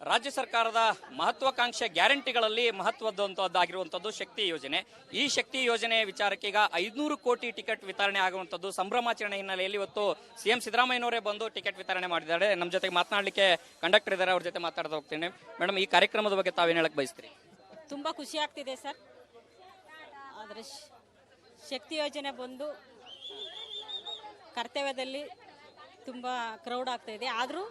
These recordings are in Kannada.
ರಾಜ್ಯ ಸರ್ಕಾರದ ಮಹತ್ವಾಕಾಂಕ್ಷೆ ಗ್ಯಾರಂಟಿಗಳಲ್ಲಿ ಮಹತ್ವದ್ದಾಗಿರುವಂತದ್ದು ಶಕ್ತಿ ಯೋಜನೆ. ಈ ಶಕ್ತಿ ಯೋಜನೆ ವಿಚಾರಕ್ಕೆ ಈಗ 500 ಕೋಟಿ ಟಿಕೆಟ್ ವಿತರಣೆ ಆಗುವಂತದ್ದು ಸಂಭ್ರಮಾಚರಣೆ ಹಿನ್ನೆಲೆಯಲ್ಲಿ ಇವತ್ತು ಸಿಎಂ ಸಿದ್ದರಾಮಯ್ಯನವರೇ ಬಂದು ಟಿಕೆಟ್ ವಿತರಣೆ ಮಾಡಿದ್ದಾರೆ. ನಮ್ಮ ಜೊತೆಗೆ ಮಾತನಾಡಲಿಕ್ಕೆ ಕಂಡಕ್ಟರ್ ಇದ್ದಾರೆ, ಅವ್ರ ಜೊತೆ ಮಾತಾಡ್ತಾ ಹೋಗ್ತೀನಿ. ಮೇಡಮ್, ಈ ಕಾರ್ಯಕ್ರಮದ ಬಗ್ಗೆ ತಾವೇನು ಹೇಳಕ್ ಬಯಸ್ತೀರಿ? ತುಂಬಾ ಖುಷಿ ಆಗ್ತಿದೆ ಸರ್. ಆದರೆ ಶಕ್ತಿ ಯೋಜನೆ ಬಂದು ಕರ್ತವ್ಯದಲ್ಲಿ ತುಂಬಾ ಕ್ರೌಡ್ ಆಗ್ತಾ ಇದೆ. ಆದರೂ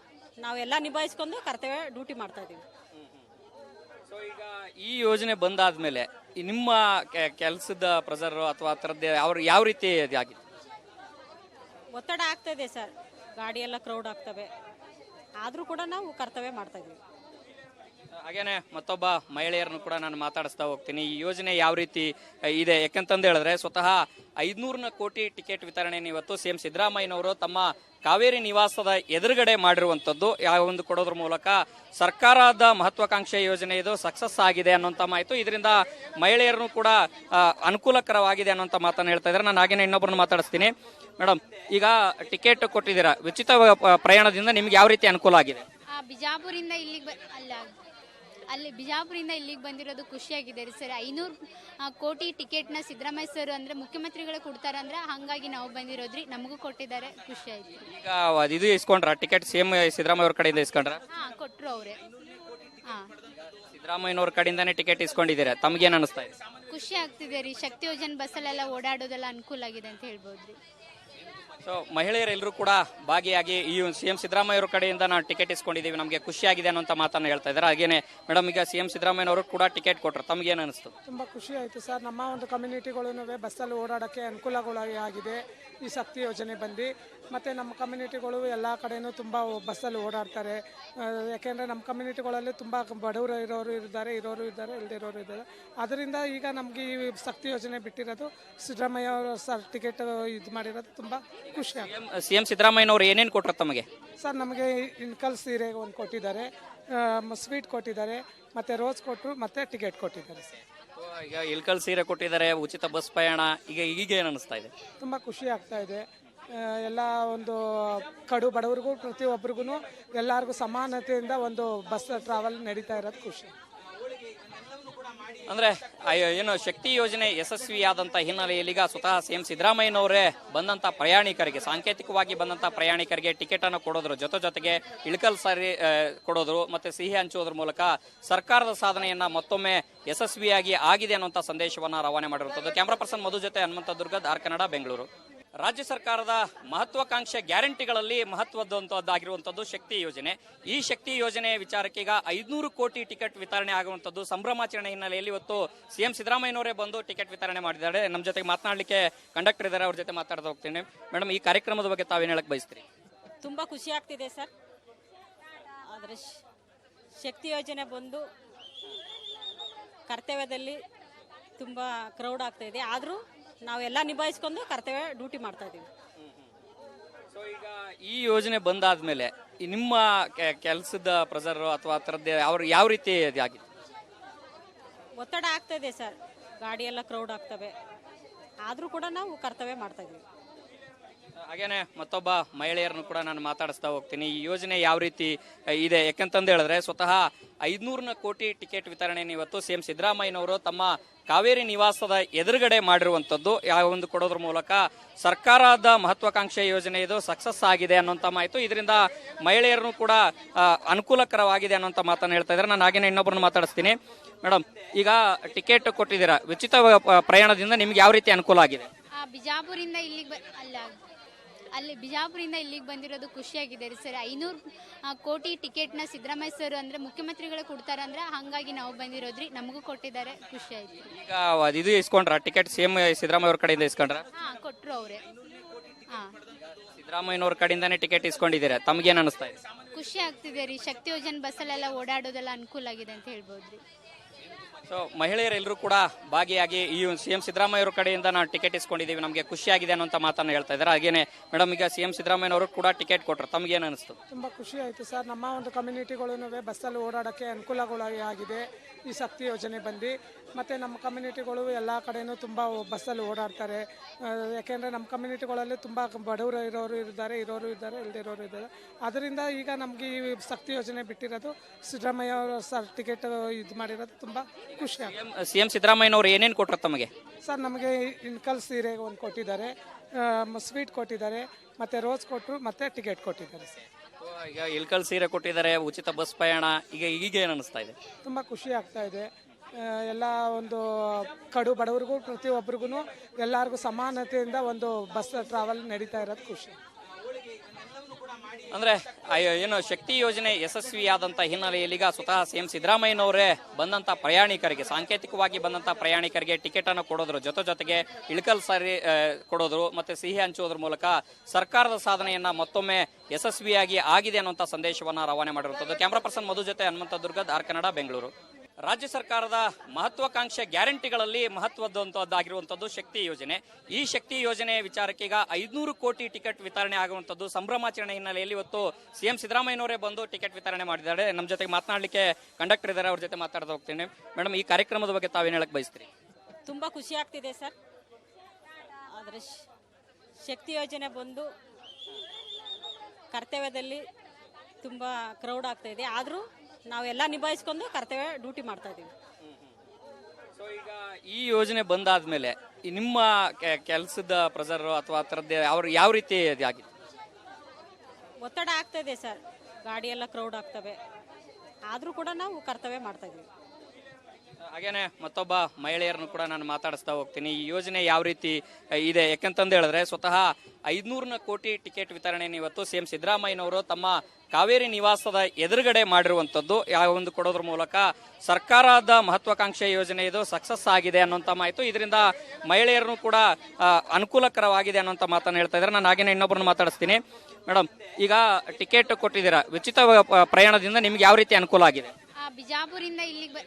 ನಾವೆಲ್ಲ ನಿಭಾಯಿಸ್ಕೊಂಡು ಕರ್ತವ್ಯ ಡ್ಯೂಟಿ ಮಾಡ್ತಾ ಇದೀವಿ. ಸೊ ಈಗ ಈ ಯೋಜನೆ ಬಂದಾದ್ಮೇಲೆ ನಿಮ್ಮ ಕೆಲಸದ ಪ್ರೆಸರ್ ಅಥವಾ ಅದರದ್ದೇ ಯಾವ ರೀತಿ ಆಗಿದೆ? ಒತ್ತಡ ಆಗ್ತಾ ಇದೆ ಸರ್. ಗಾಡಿ ಎಲ್ಲ ಕ್ರೌಡ್ ಆಗ್ತವೆ, ಆದರೂ ಕೂಡ ನಾವು ಕರ್ತವ್ಯ ಮಾಡ್ತಾ ಇದೀವಿ. ಹಾಗೇನೆ ಮತ್ತೊಬ್ಬ ಮಹಿಳೆಯರನ್ನು ಕೂಡ ನಾನು ಮಾತಾಡಿಸ್ತಾ ಹೋಗ್ತೀನಿ. ಈ ಯೋಜನೆ ಯಾವ ರೀತಿ ಇದೆ ಯಾಕಂತಂದು ಹೇಳಿದ್ರೆ ಸ್ವತಃ 500 ಕೋಟಿ ಟಿಕೆಟ್ ವಿತರಣೆಯನ್ನು ಇವತ್ತು ಸಿಎಂ ಸಿದ್ದರಾಮಯ್ಯನವರು ತಮ್ಮ ಕಾವೇರಿ ನಿವಾಸದ ಎದುರುಗಡೆ ಮಾಡಿರುವಂತದ್ದು. ಯಾವ ಒಂದು ಕೊಡೋದ್ರ ಮೂಲಕ ಸರ್ಕಾರದ ಮಹತ್ವಾಕಾಂಕ್ಷೆ ಯೋಜನೆ ಇದು ಸಕ್ಸಸ್ ಆಗಿದೆ ಅನ್ನುವಂತ ಮಾಹಿತಿ, ಇದರಿಂದ ಮಹಿಳೆಯರನ್ನು ಕೂಡ ಅನುಕೂಲಕರವಾಗಿದೆ ಅನ್ನುವಂತ ಮಾತನ್ನು ಹೇಳ್ತಾ ಇದ್ದಾರೆ. ನಾನು ಹಾಗೇನೆ ಇನ್ನೊಬ್ಬರನ್ನು ಮಾತಾಡಿಸ್ತೀನಿ. ಮೇಡಮ್, ಈಗ ಟಿಕೆಟ್ ಕೊಟ್ಟಿದ್ದೀರಾ, ಉಚಿತ ಪ್ರಯಾಣದಿಂದ ನಿಮ್ಗೆ ಯಾವ ರೀತಿ ಅನುಕೂಲ ಆಗಿದೆ? ಬಿಜಾಪುರಿಂದ ಬಿಜಾಪುರಿಂದ ಇಲ್ಲಿಗೆ ಬಂದಿರೋದು ಖುಷಿಯಾಗಿದೆ ರೀ ಸರ್. 500 ಕೋಟಿ ಟಿಕೆಟ್ನ ಸಿದ್ದರಾಮಯ್ಯ ಸರ್ ಅಂದ್ರೆ ಮುಖ್ಯಮಂತ್ರಿಗಳೇ ಕೊಡ್ತಾರೆ ಅಂದ್ರೆ ಹಂಗಾಗಿ ನಾವು ಬಂದಿರೋದ್ರಿ. ನಮಗೂ ಕೊಟ್ಟಿದ್ದಾರೆ, ಖುಷಿ ಆಯ್ತು. ಈಗ ಇದು ಇಸ್ಕೊಂಡ್ರ ಟಿಕೆಟ್ ಸಿಎಂ ಸಿದ್ದರಾಮಯ್ಯ ಅವ್ರ ಕಡೆಯಿಂದ ಇಸ್ಕೊಂಡ್ರ? ಕೊಟ್ರು ಅವರೇ. ಸಿದ್ದರಾಮಯ್ಯನವ್ರ ಕಡೆಯಿಂದಾನೇ ಟಿಕೆಟ್ ಇಸ್ಕೊಂಡಿದ್ದೀರಾ, ತಮ್ಗೇನ್ ಅನಿಸ್ತಾ ಇದೆ? ಖುಷಿ ಆಗ್ತಿದೆ ರೀ. ಶಕ್ತಿ ಯೋಜನೆ ಬಸ್ಸಲ್ಲೆಲ್ಲ ಓಡಾಡೋದೆಲ್ಲ ಅನುಕೂಲ ಆಗಿದೆ ಅಂತ ಹೇಳ್ಬೋದ್ರಿ. ಸೊ ಮಹಿಳೆಯರೆಲ್ಲರೂ ಕೂಡ ಭಾಗಿಯಾಗಿ ಈ ಸಿಎಂ ಸಿದ್ದರಾಮಯ್ಯ ಅವ್ರ ಕಡೆಯಿಂದ ನಾವು ಟಿಕೆಟ್ ಇಸ್ಕೊಂಡಿದ್ದೀವಿ, ನಮಗೆ ಖುಷಿಯಾಗಿದೆ ಅನ್ನೋಂಥ ಮಾತನ್ನು ಹೇಳ್ತಾ ಇದ್ದಾರೆ. ಹಾಗೇನೆ ಮೇಡಮ್, ಈಗ ಸಿಎಂ ಸಿದ್ದರಾಮಯ್ಯನವರು ಕೂಡ ಟಿಕೆಟ್ ಕೊಟ್ಟರು, ತಮ್ಗೇನು ಅನಿಸ್ತು? ತುಂಬ ಖುಷಿ ಆಯಿತು ಸರ್. ನಮ್ಮ ಒಂದು ಕಮ್ಯುನಿಟಿಗಳೂ ಬಸ್ಸಲ್ಲಿ ಓಡಾಡೋಕ್ಕೆ ಅನುಕೂಲಗಳಾಗಿದೆ ಈ ಶಕ್ತಿ ಯೋಜನೆ ಬಂದು. ಮತ್ತು ನಮ್ಮ ಕಮ್ಯುನಿಟಿಗಳು ಎಲ್ಲ ಕಡೆಯೂ ತುಂಬ ಬಸ್ಸಲ್ಲಿ ಓಡಾಡ್ತಾರೆ. ಯಾಕೆಂದರೆ ನಮ್ಮ ಕಮ್ಯುನಿಟಿಗಳಲ್ಲಿ ತುಂಬ ಬಡವರು ಇರೋರು ಇದ್ದಾರೆ, ಇಲ್ಲದಿರೋರು ಇದ್ದಾರೆ. ಅದರಿಂದ ಈಗ ನಮಗೆ ಈ ಶಕ್ತಿ ಯೋಜನೆ ಬಿಟ್ಟಿರೋದು, ಸಿದ್ದರಾಮಯ್ಯ ಅವರು ಸರ್ ಟಿಕೆಟ್ ಇದು ಮಾಡಿರೋದು ತುಂಬ ಖುಷಿ ಆಗುತ್ತೆ. ಸಿಎಂ ಸಿದ್ದರಾಮಯ್ಯನವರು ಏನೇನು ಕೊಟ್ಟರು ತಮಗೆ? ಸರ್, ನಮಗೆ ಇನ್ಕಲ್ ಸೀರೆ ಒಂದು ಕೊಟ್ಟಿದ್ದಾರೆ, ಸ್ವೀಟ್ ಕೊಟ್ಟಿದ್ದಾರೆ, ಮತ್ತು ರೋಸ್ ಕೊಟ್ಟರು, ಮತ್ತು ಟಿಕೆಟ್ ಕೊಟ್ಟಿದ್ದಾರೆ ಸರ್. ಈಗ ಇಲ್ಕಲ್ ಸೀರೆ ಕೊಟ್ಟಿದ್ದಾರೆ, ಉಚಿತ ಬಸ್ ಪ್ರಯಾಣ, ಈಗ ಏನು ಅನಿಸ್ತಾ ಇದೆ? ತುಂಬ ಖುಷಿ ಆಗ್ತಾ ಇದೆ. ಎಲ್ಲ ಒಂದು ಕಡು ಬಡವರಿಗೂ ಪ್ರತಿಯೊಬ್ಬರಿಗೂ ಎಲ್ಲರಿಗೂ ಸಮಾನತೆಯಿಂದ ಒಂದು ಬಸ್ ಟ್ರಾವೆಲ್ ನಡೀತಾ ಇರೋದು ಖುಷಿ. ಅಂದ್ರೆ ಏನು ಶಕ್ತಿ ಯೋಜನೆ ಯಶಸ್ವಿಯಾದಂತ ಹಿನ್ನೆಲೆಯಲ್ಲಿ ಈಗ ಸ್ವತಃ ಸಿಎಂ ಸಿದ್ದರಾಮಯ್ಯನವರೇ ಬಂದಂತ ಪ್ರಯಾಣಿಕರಿಗೆ, ಸಾಂಕೇತಿಕವಾಗಿ ಬಂದಂತ ಪ್ರಯಾಣಿಕರಿಗೆ ಟಿಕೆಟ್ ಅನ್ನು ಕೊಡೋದ್ರ ಜೊತೆಗೆ ಇಳಕಲ್ ಸಾರಿ ಕೊಡೋದ್ರು ಮತ್ತೆ ಸಿಹಿ ಹಂಚುವುದ್ರ ಮೂಲಕ ಸರ್ಕಾರದ ಸಾಧನೆಯನ್ನ ಮತ್ತೊಮ್ಮೆ ಯಶಸ್ವಿಯಾಗಿ ಆಗಿದೆ ಅನ್ನುವಂತ ಸಂದೇಶವನ್ನ ರವಾನೆ ಮಾಡಿರುವಂತದ್ದು. ಕ್ಯಾಮರಾ ಪರ್ಸನ್ ಮಧು ಜೊತೆ ಹನುಮಂತ ದುರ್ಗ, ಆರ್ ಕನ್ನಡ, ಬೆಂಗಳೂರು. ರಾಜ್ಯ ಸರ್ಕಾರದ ಮಹತ್ವಾಕಾಂಕ್ಷೆ ಗ್ಯಾರಂಟಿಗಳಲ್ಲಿ ಮಹತ್ವದ್ದಾಗಿರುವಂತದ್ದು ಶಕ್ತಿ ಯೋಜನೆ. ಈ ಶಕ್ತಿ ಯೋಜನೆ ವಿಚಾರಕ್ಕೆ ಈಗ 500 ಕೋಟಿ ಟಿಕೆಟ್ ವಿತರಣೆ ಆಗುವಂತದ್ದು ಸಂಭ್ರಮಾಚರಣೆ ಹಿನ್ನೆಲೆಯಲ್ಲಿ ಇವತ್ತು ಸಿಎಂ ಸಿದ್ದರಾಮಯ್ಯನವರೇ ಬಂದು ಟಿಕೆಟ್ ವಿತರಣೆ ಮಾಡಿದ್ದಾರೆ. ನಮ್ಮ ಜೊತೆಗೆ ಮಾತನಾಡಲಿಕ್ಕೆ ಕಂಡಕ್ಟರ್ ಇದ್ದಾರೆ, ಅವ್ರ ಜೊತೆ ಮಾತಾಡ್ತಾ ಹೋಗ್ತೀನಿ. ಮೇಡಮ್, ಈ ಕಾರ್ಯಕ್ರಮದ ಬಗ್ಗೆ ತಾವೇನು ಹೇಳಕ್ ಬಯಸ್ತೀರಿ? ತುಂಬಾ ಖುಷಿ ಆಗ್ತಿದೆ ಸರ್. ಆದರೆ ಶಕ್ತಿ ಯೋಜನೆ ಬಂದು ಕರ್ತವ್ಯದಲ್ಲಿ ತುಂಬಾ ಕ್ರೌಡ್ ಆಗ್ತಾ ಇದೆ. ಆದರೂ ನಾವೆಲ್ಲ ನಿಭಾಯಿಸ್ಕೊಂಡು ಕರ್ತವ್ಯ ಡ್ಯೂಟಿ ಮಾಡ್ತಾ ಇದೀವಿ. ಸೊ ಈಗ ಈ ಯೋಜನೆ ಬಂದಾದ್ಮೇಲೆ ನಿಮ್ಮ ಕೆಲಸದ ಪ್ರೆಸರ್ ಅಥವಾ ಅದರದ್ದೇ ಯಾವ ರೀತಿ ಆಗಿದೆ? ಒತ್ತಡ ಆಗ್ತಾ ಇದೆ ಸರ್. ಗಾಡಿ ಎಲ್ಲ ಕ್ರೌಡ್ ಆಗ್ತವೆ, ಆದರೂ ಕೂಡ ನಾವು ಕರ್ತವ್ಯ ಮಾಡ್ತಾ ಇದೀವಿ. ಹಾಗೇನೆ ಮತ್ತೊಬ್ಬ ಮಹಿಳೆಯರನ್ನು ಕೂಡ ನಾನು ಮಾತಾಡಿಸ್ತಾ ಹೋಗ್ತೀನಿ. ಈ ಯೋಜನೆ ಯಾವ ರೀತಿ ಇದೆ ಯಾಕಂತಂದು ಹೇಳಿದ್ರೆ ಸ್ವತಃ 500 ಕೋಟಿ ಟಿಕೆಟ್ ವಿತರಣೆಯನ್ನು ಇವತ್ತು ಸಿಎಂ ಸಿದ್ದರಾಮಯ್ಯನವರು ತಮ್ಮ ಕಾವೇರಿ ನಿವಾಸದ ಎದುರುಗಡೆ ಮಾಡಿರುವಂತದ್ದು. ಯಾವ ಒಂದು ಕೊಡೋದ್ರ ಮೂಲಕ ಸರ್ಕಾರದ ಮಹತ್ವಾಕಾಂಕ್ಷೆ ಯೋಜನೆ ಇದು ಸಕ್ಸಸ್ ಆಗಿದೆ ಅನ್ನುವಂತ ಮಾಹಿತಿ, ಇದರಿಂದ ಮಹಿಳೆಯರನ್ನು ಕೂಡ ಅನುಕೂಲಕರವಾಗಿದೆ ಅನ್ನುವಂತ ಮಾತನ್ನು ಹೇಳ್ತಾ ಇದ್ದಾರೆ. ನಾನು ಹಾಗೇನೆ ಇನ್ನೊಬ್ಬರನ್ನು ಮಾತಾಡಿಸ್ತೀನಿ. ಮೇಡಮ್, ಈಗ ಟಿಕೆಟ್ ಕೊಟ್ಟಿದ್ದೀರಾ, ಉಚಿತ ಪ್ರಯಾಣದಿಂದ ನಿಮ್ಗೆ ಯಾವ ರೀತಿ ಅನುಕೂಲ ಆಗಿದೆ? ಬಿಜಾಪುರಿಂದ ಇಲ್ಲಿಗೆ ಬಂದಿರೋದು ಖುಷಿಯಾಗಿದೆ ರೀ ಸರ್. 500 ಕೋಟಿ ಟಿಕೆಟ್ನ ಸಿದ್ದರಾಮಯ್ಯ ಸರ್ ಅಂದ್ರೆ ಮುಖ್ಯಮಂತ್ರಿಗಳೇ ಕೊಡ್ತಾರೆ ಅಂದ್ರೆ ಹಂಗಾಗಿ ನಾವು ಬಂದಿರೋದ್ರಿ. ನಮಗೂ ಕೊಟ್ಟಿದ್ದಾರೆ, ಖುಷಿ ಆಯ್ತು. ಈಗ ಇದು ಇಸ್ಕೊಂಡ್ರ ಟಿಕೆಟ್ ಸಿಎಂ ಸಿದ್ದರಾಮಯ್ಯ ಅವ್ರ ಕಡೆಯಿಂದ ಇಸ್ಕೊಂಡ್ರ? ಕೊಟ್ರು ಅವರೇ. ಸಿದ್ದರಾಮಯ್ಯನವ್ರ ಕಡೆಯಿಂದಾನೇ ಟಿಕೆಟ್ ಇಸ್ಕೊಂಡಿದ್ದೀರಾ, ತಮ್ಗೇನ್ ಅನಿಸ್ತಾ ಇದೆ? ಖುಷಿ ಆಗ್ತಿದೆ ರೀ. ಶಕ್ತಿ ಯೋಜನೆ ಬಸ್ಸಲ್ಲೆಲ್ಲ ಓಡಾಡೋದೆಲ್ಲ ಅನುಕೂಲ ಆಗಿದೆ ಅಂತ ಹೇಳ್ಬೋದ್ರಿ. ಸೊ ಮಹಿಳೆಯರೆಲ್ಲರೂ ಕೂಡ ಭಾಗಿಯಾಗಿ ಈ ಸಿಎಂ ಸಿದ್ದರಾಮಯ್ಯ ಅವರ ಕಡೆಯಿಂದ ನಾವು ಟಿಕೆಟ್ ಇಸ್ಕೊಂಡಿದ್ದೀವಿ, ನಮಗೆ ಖುಷಿಯಾಗಿದೆ ಅನ್ನೋಂಥ ಮಾತನ್ನು ಹೇಳ್ತಾ ಇದ್ದಾರೆ. ಹಾಗೇನೆ ಮೇಡಮ್, ಈಗ ಸಿಎಂ ಸಿದ್ದರಾಮಯ್ಯ ಅವರು ಕೂಡ ಟಿಕೆಟ್ ಕೊಟ್ಟರು, ತಮಗೇನು ಅನಿಸ್ತು? ತುಂಬ ಖುಷಿ ಆಯಿತು ಸರ್. ನಮ್ಮ ಒಂದು ಕಮ್ಯುನಿಟಿಗಳೂ ಬಸ್ಸಲ್ಲಿ ಓಡಾಡೋಕ್ಕೆ ಅನುಕೂಲಗಳಾಗಿದೆ ಈ ಶಕ್ತಿ ಯೋಜನೆ ಬಂದು. ಮತ್ತು ನಮ್ಮ ಕಮ್ಯುನಿಟಿಗಳು ಎಲ್ಲ ಕಡೆಯೂ ತುಂಬ ಬಸ್ಸಲ್ಲಿ ಓಡಾಡ್ತಾರೆ. ಯಾಕೆಂದರೆ ನಮ್ಮ ಕಮ್ಯುನಿಟಿಗಳಲ್ಲಿ ತುಂಬ ಬಡವರು ಇರೋರು ಇದ್ದಾರೆ, ಇಲ್ಲದಿರೋರು ಇದ್ದಾರೆ. ಅದರಿಂದ ಈಗ ನಮಗೆ ಈ ಶಕ್ತಿ ಯೋಜನೆ ಬಿಟ್ಟಿರೋದು, ಸಿದ್ದರಾಮಯ್ಯ ಅವರು ಸರ್ ಟಿಕೆಟ್ ಇದು ಮಾಡಿರೋದು ತುಂಬ ಖುಷಿ ಆಗುತ್ತೆ. ಸಿಎಂ ಸಿದ್ದರಾಮಯ್ಯನವರು ಏನೇನು ಕೊಟ್ಟರು ತಮಗೆ? ಸರ್ ನಮಗೆ ಇನ್ಕಲ್ ಸೀರೆ ಒಂದು ಕೊಟ್ಟಿದ್ದಾರೆ, ಸ್ವೀಟ್ ಕೊಟ್ಟಿದ್ದಾರೆ, ಮತ್ತು ರೋಸ್ ಕೊಟ್ಟರು, ಮತ್ತು ಟಿಕೆಟ್ ಕೊಟ್ಟಿದ್ದಾರೆ ಸರ್. ಈಗ ಇಲ್ಕಲ್ ಸೀರೆ ಕೊಟ್ಟಿದ್ದಾರೆ, ಉಚಿತ ಬಸ್ ಪ್ರಯಾಣ, ಈಗ ಏನು ಅನಿಸ್ತಾ ಇದೆ? ತುಂಬ ಖುಷಿ ಆಗ್ತಾ ಇದೆ. ಎಲ್ಲ ಒಂದು ಕಡು ಬಡವರಿಗೂ ಪ್ರತಿಯೊಬ್ಬರಿಗೂ ಎಲ್ಲರಿಗೂ ಸಮಾನತೆಯಿಂದ ಒಂದು ಬಸ್ ಟ್ರಾವೆಲ್ ನಡೀತಾ ಇರೋದು ಖುಷಿ. ಅಂದ್ರೆ ಏನು ಶಕ್ತಿ ಯೋಜನೆ ಯಶಸ್ವಿಯಾದಂತ ಹಿನ್ನೆಲೆಯಲ್ಲಿ ಈಗ ಸ್ವತಃ ಸಿಎಂ ಸಿದ್ದರಾಮಯ್ಯನವರೇ ಬಂದಂತ ಪ್ರಯಾಣಿಕರಿಗೆ, ಸಾಂಕೇತಿಕವಾಗಿ ಬಂದಂತ ಪ್ರಯಾಣಿಕರಿಗೆ ಟಿಕೆಟ್ ಅನ್ನು ಕೊಡೋದ್ರ ಜೊತೆಗೆ ಇಳಕಲ್ ಸಾರಿ ಕೊಡೋದ್ರು ಮತ್ತೆ ಸಿಹಿ ಹಂಚುವುದ್ರ ಮೂಲಕ ಸರ್ಕಾರದ ಸಾಧನೆಯನ್ನ ಮತ್ತೊಮ್ಮೆ ಯಶಸ್ವಿಯಾಗಿ ಆಗಿದೆ ಅನ್ನುವಂತ ಸಂದೇಶವನ್ನ ರವಾನೆ ಮಾಡಿರುವಂತದ್ದು. ಕ್ಯಾಮರಾ ಪರ್ಸನ್ ಮಧು ಜೊತೆ ಹನುಮಂತ ದುರ್ಗ, ಧಾರ್ ಕನ್ನಡ, ಬೆಂಗಳೂರು. ರಾಜ್ಯ ಸರ್ಕಾರದ ಮಹತ್ವಾಕಾಂಕ್ಷೆ ಗ್ಯಾರಂಟಿಗಳಲ್ಲಿ ಮಹತ್ವದ್ದಾಗಿರುವಂತದ್ದು ಶಕ್ತಿ ಯೋಜನೆ. ಈ ಶಕ್ತಿ ಯೋಜನೆ ವಿಚಾರಕ್ಕೆ ಈಗ 500 ಕೋಟಿ ಟಿಕೆಟ್ ವಿತರಣೆ ಆಗುವಂತದ್ದು ಸಂಭ್ರಮಾಚರಣೆ ಹಿನ್ನೆಲೆಯಲ್ಲಿ ಇವತ್ತು ಸಿಎಂ ಸಿದ್ದರಾಮಯ್ಯನವರೇ ಬಂದು ಟಿಕೆಟ್ ವಿತರಣೆ ಮಾಡಿದ್ದಾರೆ. ನಮ್ಮ ಜೊತೆಗೆ ಮಾತನಾಡಲಿಕ್ಕೆ ಕಂಡಕ್ಟರ್ ಇದ್ದಾರೆ, ಅವ್ರ ಜೊತೆ ಮಾತಾಡ್ತಾ ಹೋಗ್ತೇನೆ. ಮೇಡಮ್, ಈ ಕಾರ್ಯಕ್ರಮದ ಬಗ್ಗೆ ತಾವೇನು ಹೇಳಕ್ ಬಯಸ್ತೀರಿ? ತುಂಬ ಖುಷಿ ಆಗ್ತಿದೆ ಸರ್. ಆದರೆ ಶಕ್ತಿ ಯೋಜನೆ ಬಂದು ಕರ್ತವ್ಯದಲ್ಲಿ ತುಂಬ ಕ್ರೌಡ್ ಆಗ್ತಾ ಇದೆ. ಆದರೂ ನಾವೆಲ್ಲ ನಿಭಾಯಿಸ್ಕೊಂಡು ಕರ್ತವ್ಯ ಡ್ಯೂಟಿ ಮಾಡ್ತಾ ಇದ್ದೀವಿ. ಸೊ ಈಗ ಈ ಯೋಜನೆ ಬಂದಾದ್ಮೇಲೆ ನಿಮ್ಮ ಕೆಲಸದ ಪ್ರೆಸರ್ ಅಥವಾ ಥರದ್ದೇ ಯಾವ ರೀತಿ ಆಗಿದೆ? ಒತ್ತಡ ಆಗ್ತಾ ಇದೆ ಸರ್. ಗಾಡಿ ಎಲ್ಲ ಕ್ರೌಡ್ ಆಗ್ತವೆ, ಆದರೂ ಕೂಡ ನಾವು ಕರ್ತವ್ಯ ಮಾಡ್ತಾ ಇದ್ದೀವಿ. ಹಾಗೇನೆ ಮತ್ತೊಬ್ಬ ಮಹಿಳೆಯರನ್ನು ಕೂಡ ನಾನು ಮಾತಾಡಿಸ್ತಾ ಹೋಗ್ತೀನಿ. ಈ ಯೋಜನೆ ಯಾವ ರೀತಿ ಇದೆ ಯಾಕಂತಂದು ಹೇಳಿದ್ರೆ, ಸ್ವತಃ 500 ಕೋಟಿ ಟಿಕೆಟ್ ವಿತರಣೆಯನ್ನು ಇವತ್ತು ಸಿಎಂ ಸಿದ್ದರಾಮಯ್ಯನವರು ತಮ್ಮ ಕಾವೇರಿ ನಿವಾಸದ ಎದುರುಗಡೆ ಮಾಡಿರುವಂತದ್ದು. ಯಾವ ಒಂದು ಕೊಡೋದ್ರ ಮೂಲಕ ಸರ್ಕಾರದ ಮಹತ್ವಾಕಾಂಕ್ಷೆ ಯೋಜನೆ ಇದು ಸಕ್ಸಸ್ ಆಗಿದೆ ಅನ್ನುವಂತ ಮಾಹಿತಿ, ಇದರಿಂದ ಮಹಿಳೆಯರನ್ನು ಕೂಡ ಅನುಕೂಲಕರವಾಗಿದೆ ಅನ್ನುವಂತ ಮಾತನ್ನು ಹೇಳ್ತಾ ಇದ್ದಾರೆ. ನಾನು ಹಾಗೇನೆ ಇನ್ನೊಬ್ಬರನ್ನು ಮಾತಾಡಿಸ್ತೀನಿ. ಮೇಡಮ್, ಈಗ ಟಿಕೆಟ್ ಕೊಟ್ಟಿದ್ದೀರಾ, ಉಚಿತ ಪ್ರಯಾಣದಿಂದ ನಿಮ್ಗೆ ಯಾವ ರೀತಿ ಅನುಕೂಲ ಆಗಿದೆ? ಬಿಜಾಪುರಿಂದ ಇಲ್ಲಿಗೆ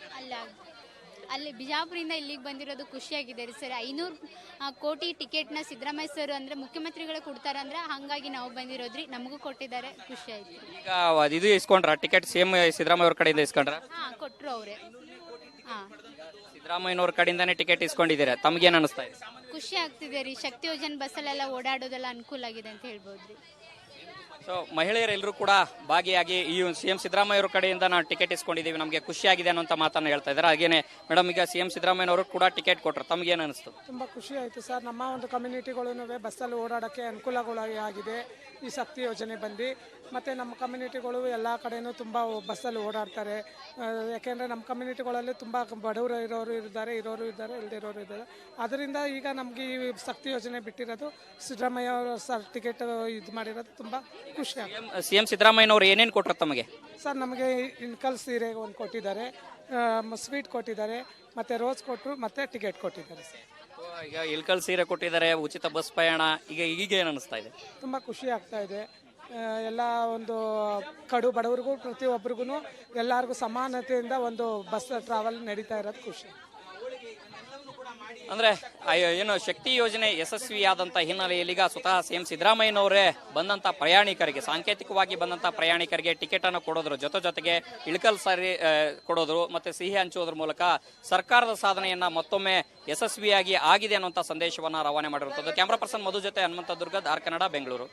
ಅಲ್ಲಿ ಬಿಜಾಪುರಿಂದ ಇಲ್ಲಿಗೆ ಬಂದಿರೋದು ಖುಷಿಯಾಗಿದೆ ರೀ ಸರ್. 500 ಕೋಟಿ ಟಿಕೆಟ್ನ ಸಿದ್ದರಾಮಯ್ಯ ಸರ್ ಅಂದ್ರೆ ಮುಖ್ಯಮಂತ್ರಿಗಳೇ ಕೊಡ್ತಾರಂದ್ರೆ ಹಾಗಾಗಿ ನಾವು ಬಂದಿರೋದ್ರಿ, ನಮಗೂ ಕೊಟ್ಟಿದ್ದಾರೆ, ಖುಷಿ ಆಯ್ತು. ಈಗ ಇದು ಇಸ್ಕೊಂಡ್ರ ಟಿಕೆಟ್ ಸಿಎಂ ಸಿದ್ದರಾಮಯ್ಯ ಅವ್ರ ಕಡೆಯಿಂದ ಇಸ್ಕೊಂಡ್ರ? ಕೊಟ್ರು ಅವರೇ. ಸಿದ್ದರಾಮಯ್ಯನವ್ರ ಕಡೆಯಿಂದಾನೇ ಟಿಕೆಟ್ ಇಸ್ಕೊಂಡಿದ್ದೀರಾ, ತಮ್ಗೇನ್ ಅನಿಸ್ತಾ ಇದೆ? ಖುಷಿ ಆಗ್ತಿದೆ ರೀ. ಶಕ್ತಿ ಯೋಜನೆ ಬಸ್ಸಲ್ಲೆಲ್ಲ ಓಡಾಡೋದೆಲ್ಲ ಅನುಕೂಲ ಆಗಿದೆ ಅಂತ ಹೇಳ್ಬೋದ್ರಿ. ಸೊ ಮಹಿಳೆಯರೆಲ್ಲರೂ ಕೂಡ ಭಾಗಿಯಾಗಿ ಈ ಸಿಎಂ ಸಿದ್ದರಾಮಯ್ಯ ಅವರ ಕಡೆಯಿಂದ ನಾವು ಟಿಕೆಟ್ ಇಸ್ಕೊಂಡಿದ್ದೀವಿ, ನಮಗೆ ಖುಷಿಯಾಗಿದೆ ಅನ್ನೋಂಥ ಮಾತನ್ನು ಹೇಳ್ತಾ ಇದ್ದಾರೆ. ಹಾಗೇನೆ ಮೇಡಮ್, ಈಗ ಸಿಎಂ ಸಿದ್ದರಾಮಯ್ಯನವರು ಕೂಡ ಟಿಕೆಟ್ ಕೊಟ್ಟರು, ತಮಗೇನು ಅನಿಸ್ತು? ತುಂಬ ಖುಷಿ ಆಯಿತು ಸರ್. ನಮ್ಮ ಒಂದು ಕಮ್ಯುನಿಟಿಗಳೂ ಬಸ್ಸಲ್ಲಿ ಓಡಾಡೋಕ್ಕೆ ಅನುಕೂಲಗಳಾಗಿದೆ ಈ ಶಕ್ತಿ ಯೋಜನೆ ಬಂದು. ಮತ್ತು ನಮ್ಮ ಕಮ್ಯುನಿಟಿಗಳು ಎಲ್ಲ ಕಡೆಯೂ ತುಂಬ ಬಸ್ಸಲ್ಲಿ ಓಡಾಡ್ತಾರೆ. ಯಾಕೆಂದರೆ ನಮ್ಮ ಕಮ್ಯುನಿಟಿಗಳಲ್ಲಿ ತುಂಬ ಬಡವರು ಇರೋರು ಇದ್ದಾರೆ, ಇಲ್ಲದಿರೋರು ಇದ್ದಾರೆ. ಅದರಿಂದ ಈಗ ನಮಗೆ ಈ ಶಕ್ತಿ ಯೋಜನೆ ಬಿಟ್ಟಿರೋದು, ಸಿದ್ದರಾಮಯ್ಯ ಅವರು ಸರ್ ಟಿಕೆಟ್ ಇದು ಮಾಡಿರೋದು ತುಂಬ ಖುಷಿ ಆಗುತ್ತೆ. ಸಿಎಂ ಸಿದ್ದರಾಮಯ್ಯನವರು ಏನೇನು ಕೊಟ್ಟರು ತಮಗೆ? ಸರ್ ನಮಗೆ ಇನ್ಕಲ್ ಸೀರೆ ಒಂದು ಕೊಟ್ಟಿದ್ದಾರೆ, ಸ್ವೀಟ್ ಕೊಟ್ಟಿದ್ದಾರೆ, ಮತ್ತು ರೋಸ್ ಕೊಟ್ಟರು, ಮತ್ತು ಟಿಕೆಟ್ ಕೊಟ್ಟಿದ್ದಾರೆ ಸರ್. ಈಗ ಇಲ್ಕಲ್ ಸೀರೆ ಕೊಟ್ಟಿದ್ದಾರೆ, ಉಚಿತ ಬಸ್ ಪ್ರಯಾಣ, ಈಗ ಏನು ಅನಿಸ್ತಾ ಇದೆ? ತುಂಬ ಖುಷಿ ಆಗ್ತಾ ಇದೆ. ಎಲ್ಲ ಒಂದು ಕಡು ಬಡವರಿಗೂ ಪ್ರತಿಯೊಬ್ಬರಿಗೂ ಎಲ್ಲರಿಗೂ ಸಮಾನತೆಯಿಂದ ಒಂದು ಬಸ್ ಟ್ರಾವೆಲ್ ನಡೀತಾ ಇರೋದು ಖುಷಿ. ಅಂದ್ರೆ ಏನು ಶಕ್ತಿ ಯೋಜನೆ ಯಶಸ್ವಿಯಾದಂತ ಹಿನ್ನೆಲೆಯಲ್ಲಿ ಈಗ ಸ್ವತಃ ಸಿಎಂ ಸಿದ್ದರಾಮಯ್ಯನವರೇ ಬಂದಂತ ಪ್ರಯಾಣಿಕರಿಗೆ, ಸಾಂಕೇತಿಕವಾಗಿ ಬಂದಂತ ಪ್ರಯಾಣಿಕರಿಗೆ ಟಿಕೆಟ್ ಅನ್ನು ಕೊಡೋದ್ರ ಜೊತೆಗೆ ಇಳಕಲ್ ಸಾರಿ ಕೊಡೋದ್ರು ಮತ್ತೆ ಸಿಹಿ ಹಂಚುವುದ್ರ ಮೂಲಕ ಸರ್ಕಾರದ ಸಾಧನೆಯನ್ನ ಮತ್ತೊಮ್ಮೆ ಯಶಸ್ವಿಯಾಗಿ ಆಗಿದೆ ಅನ್ನುವಂತ ಸಂದೇಶವನ್ನ ರವಾನೆ ಮಾಡಿರುವಂತದ್ದು. ಕ್ಯಾಮರಾ ಪರ್ಸನ್ ಮಧು ಜೊತೆ ಹನುಮಂತ ದುರ್ಗ, ಧಾರ್ ಕನ್ನಡ, ಬೆಂಗಳೂರು.